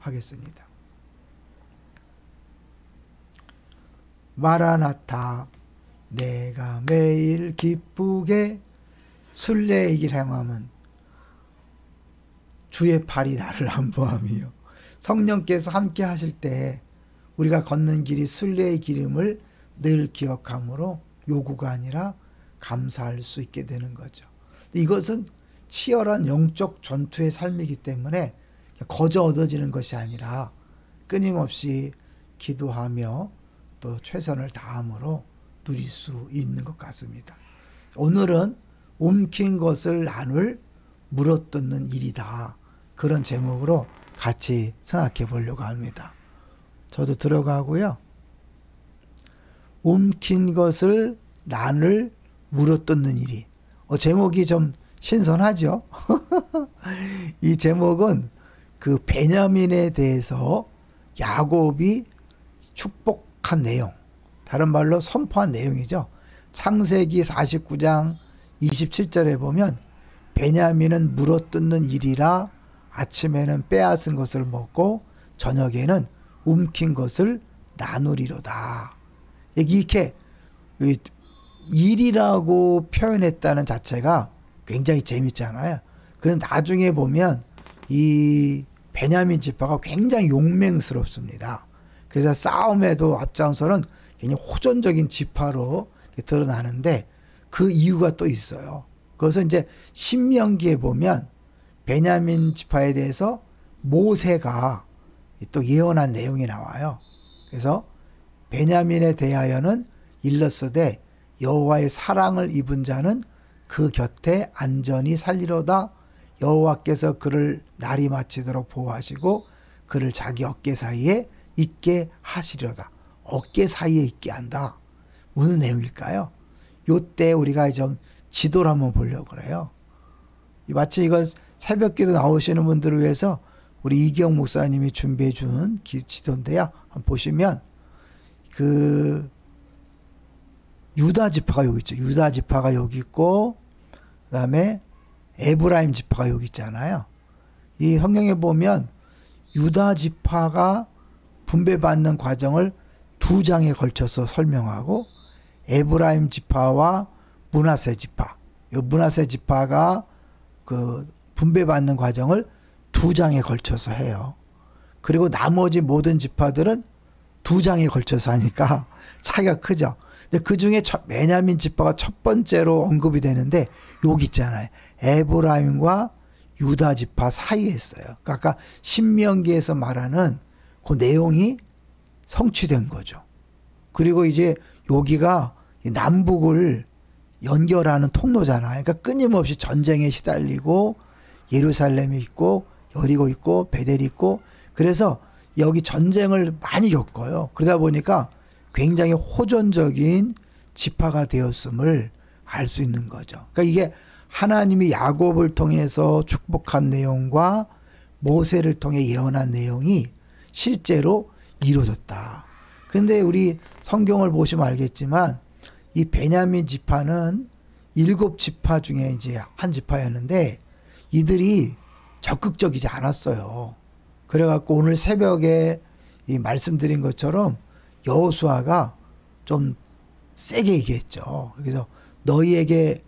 하겠습니다. 마라나타 내가 매일 기쁘게 순례의 길 행함은 주의 팔이 나를 안보함이요. 성령께서 함께 하실 때 우리가 걷는 길이 순례의 길임을 늘 기억함으로 요구가 아니라 감사할 수 있게 되는 거죠. 이것은 치열한 영적 전투의 삶이기 때문에 거저 얻어지는 것이 아니라 끊임없이 기도하며 또 최선을 다함으로 누릴 수 있는 것 같습니다. 오늘은 움킨 것을 나눌 물어뜯는 일이다. 그런 제목으로 같이 생각해 보려고 합니다. 저도 들어가고요. 움킨 것을 나눌 물어뜯는 일이. 제목이 좀 신선하죠? 이 제목은 그 베냐민에 대해서 야곱이 축복한 내용, 다른 말로 선포한 내용이죠. 창세기 49장 27절에 보면 베냐민은 물어뜯는 일이라 아침에는 빼앗은 것을 먹고 저녁에는 움킨 것을 나누리로다. 이렇게 일이라고 표현했다는 자체가 굉장히 재밌잖아요. 그런데 나중에 보면 이 베냐민 지파가 굉장히 용맹스럽습니다. 그래서 싸움에도 앞장서는 굉장히 호전적인 지파로 드러나는데 그 이유가 또 있어요. 그것은 이제 신명기에 보면 베냐민 지파에 대해서 모세가 또 예언한 내용이 나와요. 그래서 베냐민에 대하여는 일렀으되 여호와의 사랑을 입은 자는 그 곁에 안전히 살리로다. 여호와께서 그를 날이 마치도록 보호하시고 그를 자기 어깨 사이에 있게 하시리로다. 어깨 사이에 있게 한다. 무슨 내용일까요? 요때 우리가 좀 지도를 한번 보려고 그래요. 마치 이건 새벽기도 나오시는 분들을 위해서 우리 이기영 목사님이 준비해 준 지도인데요. 한번 보시면 그 유다 지파가 여기 있죠. 유다 지파가 여기 있고 그다음에 에브라임 지파가 여기 있잖아요. 이 성경에 보면 유다 지파가 분배받는 과정을 두 장에 걸쳐서 설명하고 에브라임 지파와 므낫세 지파, 이 므낫세 지파가 그 분배받는 과정을 두 장에 걸쳐서 해요. 그리고 나머지 모든 지파들은 두 장에 걸쳐서 하니까 차이가 크죠. 근데 그 중에 베냐민 지파가 첫 번째로 언급이 되는데 여기 있잖아요. 에브라임과 유다 지파 사이에 있어요. 그러니까 아까 신명기에서 말하는 그 내용이 성취된 거죠. 그리고 이제 여기가 남북을 연결하는 통로잖아요. 그러니까 끊임없이 전쟁에 시달리고 예루살렘이 있고 여리고 있고 베델이 있고 그래서 여기 전쟁을 많이 겪어요. 그러다 보니까 굉장히 호전적인 지파가 되었음을 알 수 있는 거죠. 그러니까 이게 하나님이 야곱을 통해서 축복한 내용과 모세를 통해 예언한 내용이 실제로 이루어졌다. 근데 우리 성경을 보시면 알겠지만 이 베냐민 지파는 7지파 중에 이제 한 지파였는데 이들이 적극적이지 않았어요. 그래갖고 오늘 새벽에 이 말씀드린 것처럼 여호수아가 좀 세게 얘기했죠. 그래서 너희에게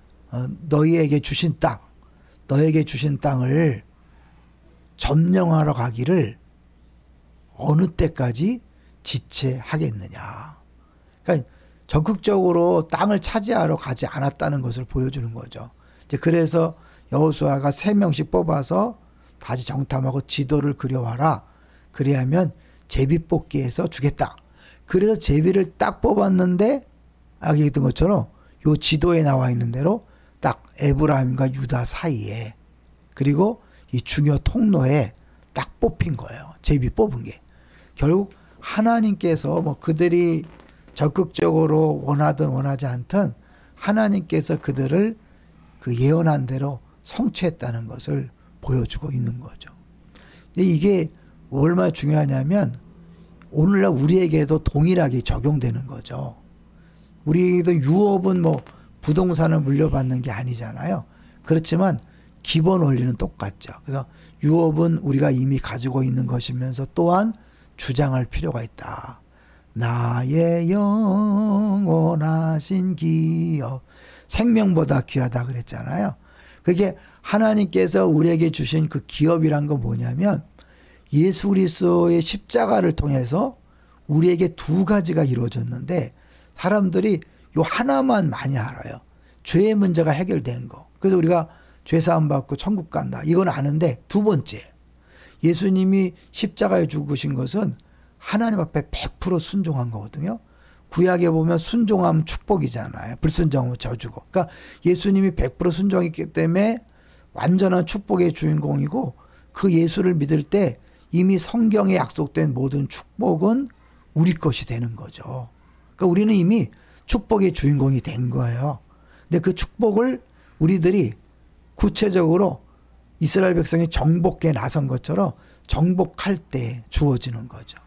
주신 땅, 너에게 주신 땅을 점령하러 가기를 어느 때까지 지체하겠느냐. 그러니까 적극적으로 땅을 차지하러 가지 않았다는 것을 보여주는 거죠. 이제 그래서 여호수아가 3명씩 뽑아서 다시 정탐하고 지도를 그려와라. 그리하면 제비뽑기해서 주겠다. 그래서 제비를 딱 뽑았는데 아까 얘기했던 것처럼 요 지도에 나와 있는 대로 딱 에브라임과 유다 사이에 그리고 이 중요 통로에 딱 뽑힌 거예요. 제비 뽑은 게. 결국 하나님께서 뭐 그들이 적극적으로 원하든 원하지 않든 하나님께서 그들을 그 예언한 대로 성취했다는 것을 보여주고 있는 거죠. 근데 이게 얼마나 중요하냐면 오늘날 우리에게도 동일하게 적용되는 거죠. 우리에게도 유업은 뭐 부동산을 물려받는 게 아니잖아요. 그렇지만 기본 원리는 똑같죠. 그래서 유업은 우리가 이미 가지고 있는 것이면서 또한 주장할 필요가 있다. 나의 영원하신 기업, 생명보다 귀하다 그랬잖아요. 그게 하나님께서 우리에게 주신 그 기업이란 건 뭐냐면 예수 그리스도의 십자가를 통해서 우리에게 두 가지가 이루어졌는데 사람들이 요 하나만 많이 알아요. 죄의 문제가 해결된 거. 그래서 우리가 죄사함 받고 천국 간다. 이건 아는데 두 번째, 예수님이 십자가에 죽으신 것은 하나님 앞에 100% 순종한 거거든요. 구약에 보면 순종하면 축복이잖아요. 불순종하면 저주고. 그러니까 예수님이 100% 순종했기 때문에 완전한 축복의 주인공이고 그 예수를 믿을 때 이미 성경에 약속된 모든 축복은 우리 것이 되는 거죠. 그러니까 우리는 이미 축복의 주인공이 된 거예요. 근데 그 축복을 우리들이 구체적으로 이스라엘 백성이 정복에 나선 것처럼 정복할 때 주어지는 거죠.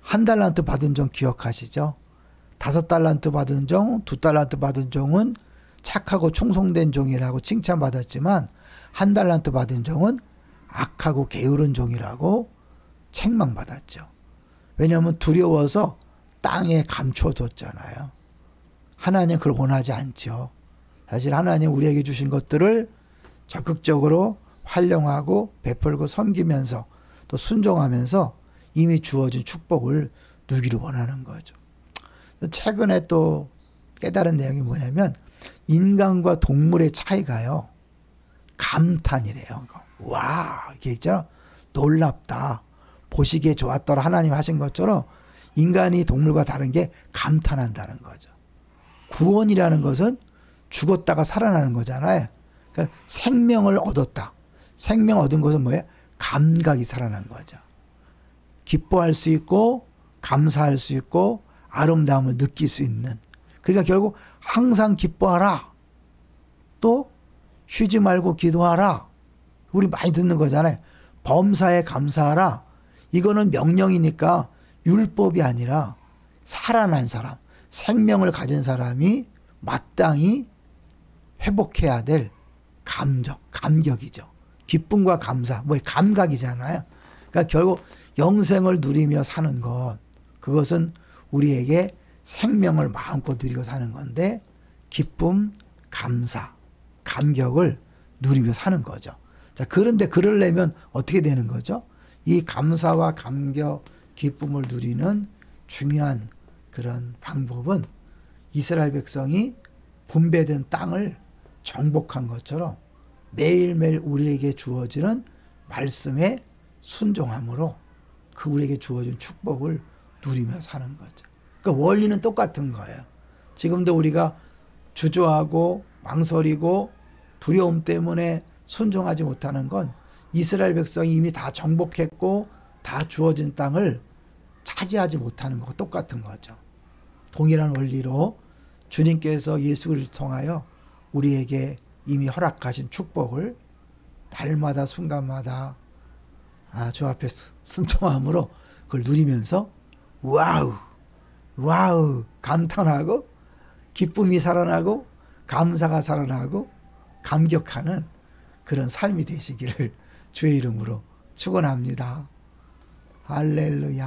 1달란트 받은 종 기억하시죠? 5달란트 받은 종, 2달란트 받은 종은 착하고 충성된 종이라고 칭찬받았지만 1달란트 받은 종은 악하고 게으른 종이라고 책망받았죠. 왜냐하면 두려워서 땅에 감춰뒀잖아요. 하나님 그걸 원하지 않죠. 사실 하나님 우리에게 주신 것들을 적극적으로 활용하고 베풀고 섬기면서 또 순종하면서 이미 주어진 축복을 누기를 원하는 거죠. 최근에 또 깨달은 내용이 뭐냐면 인간과 동물의 차이가요. 감탄이래요. 와, 이게 있잖아. 놀랍다. 보시기에 좋았더라. 하나님 하신 것처럼 인간이 동물과 다른 게 감탄한다는 거죠. 구원이라는 것은 죽었다가 살아나는 거잖아요. 그러니까 생명을 얻었다. 생명 얻은 것은 뭐예요? 감각이 살아난 거죠. 기뻐할 수 있고 감사할 수 있고 아름다움을 느낄 수 있는. 그러니까 결국 항상 기뻐하라. 또 쉬지 말고 기도하라. 우리 많이 듣는 거잖아요. 범사에 감사하라. 이거는 명령이니까 율법이 아니라 살아난 사람, 생명을 가진 사람이 마땅히 회복해야 될 감정, 감격이죠. 기쁨과 감사, 뭐 감각이잖아요. 그러니까 결국 영생을 누리며 사는 것, 그것은 우리에게 생명을 마음껏 누리고 사는 건데 기쁨, 감사, 감격을 누리며 사는 거죠. 자, 그런데 그러려면 어떻게 되는 거죠? 이 감사와 감격, 기쁨을 누리는 중요한 그런 방법은 이스라엘 백성이 분배된 땅을 정복한 것처럼 매일매일 우리에게 주어지는 말씀에 순종함으로 그 우리에게 주어진 축복을 누리며 사는 거죠. 그러니까 원리는 똑같은 거예요. 지금도 우리가 주저하고 망설이고 두려움 때문에 순종하지 못하는 건 이스라엘 백성이 이미 다 정복했고 다 주어진 땅을 차지하지 못하는 것과 똑같은 거죠. 동일한 원리로 주님께서 예수 그리스도를 통하여 우리에게 이미 허락하신 축복을 날마다 순간마다 주 앞에 순종함으로 그걸 누리면서 와우 와우 감탄하고 기쁨이 살아나고 감사가 살아나고 감격하는 그런 삶이 되시기를 주의 이름으로 축원합니다. 할렐루야.